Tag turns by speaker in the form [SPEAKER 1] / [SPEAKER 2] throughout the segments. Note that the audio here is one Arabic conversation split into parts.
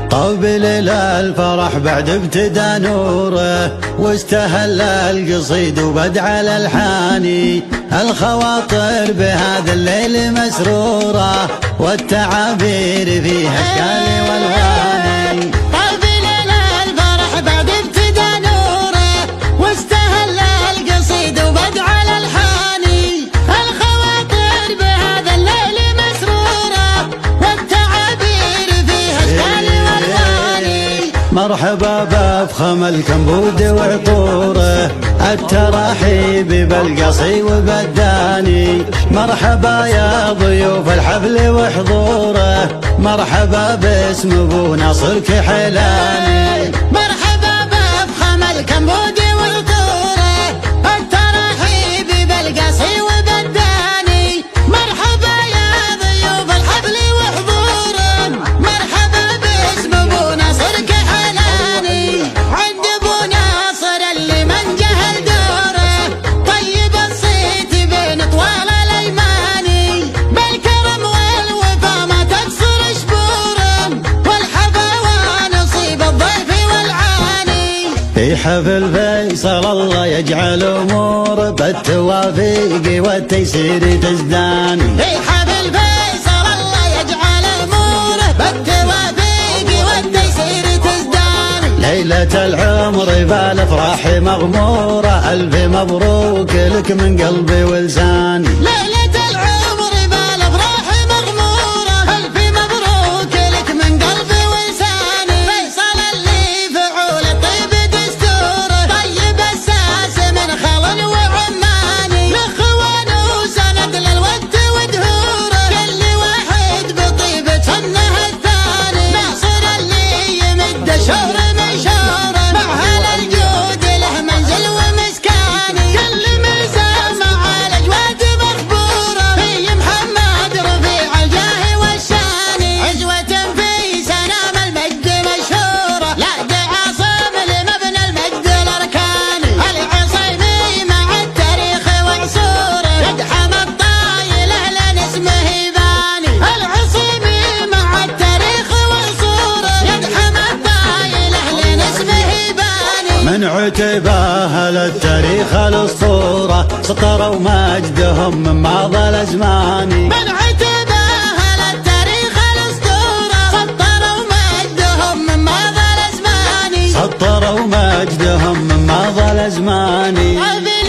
[SPEAKER 1] قبل الفرح بعد ابتدى نوره، واستهل القصيد وبدع الالحاني. الخواطر بهذا الليل مسروره، والتعابير فيها اشكال والواني.
[SPEAKER 2] قبل الفرح بعد ابتدى نوره، واستهل القصيد وبدع الالحاني. الخواطر بهذا الليل مسروره، والتعابير فيها اشكال والواني.
[SPEAKER 1] مرحبا بافخم الكمبود وعطوره، التراحيب بالقصي وبالداني. مرحبا يا ضيوف الحفل وحضوره، مرحبا باسم ابو ناصر كحلاني.
[SPEAKER 2] مرحبا بافخم الكمبود وعطوره، التراحيب بالقصي وبالداني. مرحبا يا ضيوف الحفل وحضوره، مرحبا باسم ابو ناصر كحلاني. عند ابو ناصر اللي من جهل دوره، طيب الصيت بين طوال الايماني. بالكرم والوفا ما تقصر شبوره، والحفا ونصيب الضيف والعاني.
[SPEAKER 1] في حفل فيصل الله يجعل امور بالتوافيق والتيسير تزداني.
[SPEAKER 2] في حفل فيصل الله يجعل اموره بالتوافيق والتيسير تزداني.
[SPEAKER 1] ليلة العمر بالافراح مغمورة، الف مبروك لك من قلبي ولساني.
[SPEAKER 2] ليلة العمر بالافراح مغموره، الف مبروك لك من قلبي ولساني. فيصل اللي فعول الطيب دستوره، طيب الساس من خل وعماني. الاخوان وسند للود ودهوره، كل واحد بطيبة سنه الثاني. ناصر اللي يمد شهر من شهره، مع هلا الجود له منزل ومسكاني. كل ميزان مع الاجواد مخبوره، في محمد رفيع الجاه والشاني. عزوة في سنام المجد مشهوره، لا عاصم لمبنى المجد الاركاني. العصيمي مع التاريخ وعصوره، يدحم الطايل اهلا اسمه يباني. العصيمي مع التاريخ وعصوره، يدحم الطايل اهلا اسمه يباني.
[SPEAKER 1] من عتباه للتاريخ الاسطورة، سطروا مجدهم من ماضى الازمان.
[SPEAKER 2] من عتباه للتاريخ الاسطوره، سطروا مجدهم من ماضى الازمان.
[SPEAKER 1] سطروا مجدهم من ماضى الازمان.
[SPEAKER 2] قبل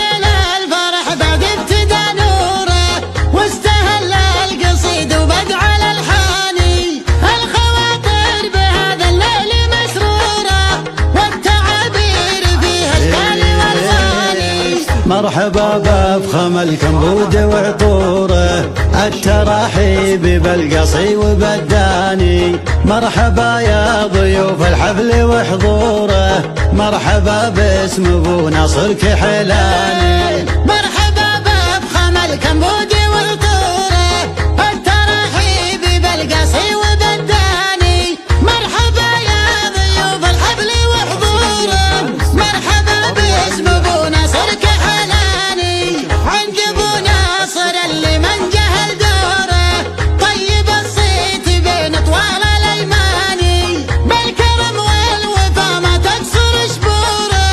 [SPEAKER 2] الفرح بعد ابتدى نوره، واستهل القصيد وبدع الالحاني. الخواطر بهذا الليل مسروره، والتعابير فيها اشكال والواني.
[SPEAKER 1] مرحبا بافخم الكمبود وعطوره، التراحيب بالقصي وبالداني. مرحبا يا ضيوف الحفل وحضوره، مرحبا باسم ابو ناصر كحلاني.
[SPEAKER 2] مرحبا بافخم الكمبود وعطوره، التراحيب بالقصي وبالداني. مرحبا يا ضيوف الحفل وحضوره، مرحبا باسم ابو ناصر كحلاني. عند ابو ناصر اللي من جهل دوره، طيب الصيت بين طوال الايماني. بالكرم والوفا ما تقصر شبوره،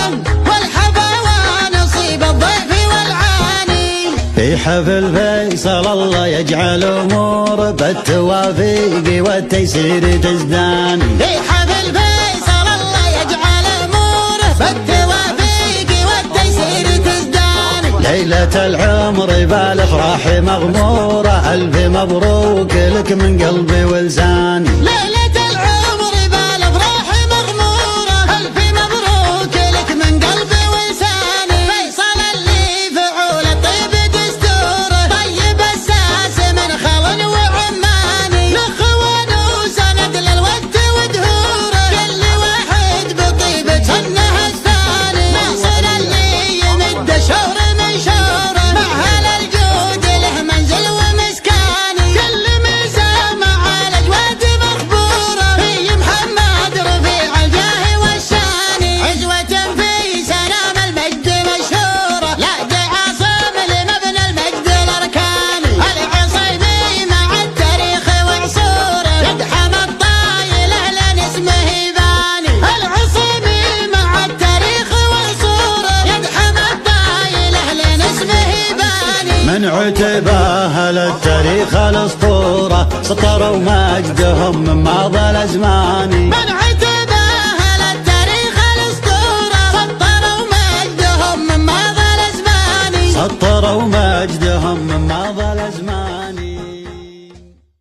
[SPEAKER 2] والحفا ونصيب الضيف والعاني.
[SPEAKER 1] في حفل فيصل الله يجعل امور بالتوافيق والتيسير تزداني.
[SPEAKER 2] في حفل فيصل الله يجعل اموره بالتوافيق والتيسير تزداني.
[SPEAKER 1] ليلة العمر بالافراح مغمورة، الف مبروك لك من قلبي ولساني.
[SPEAKER 2] ليلة العمر بالافراح مغموره، الف مبروك لك من قلبي ولساني. فيصل اللي فعول الطيب دستوره، طيب الساس من خل وعماني. الاخوان وسند للود ودهوره، كل واحد بطيبة سنه الثاني. ناصر اللي يمد شهر من شهره، مع هلا الجود له منزل ومسكاني. كل ميزان مع الاجواد
[SPEAKER 1] من عتبه للتاريخ الاسطوره سطروا مجدهم من ماضي الازمان.
[SPEAKER 2] من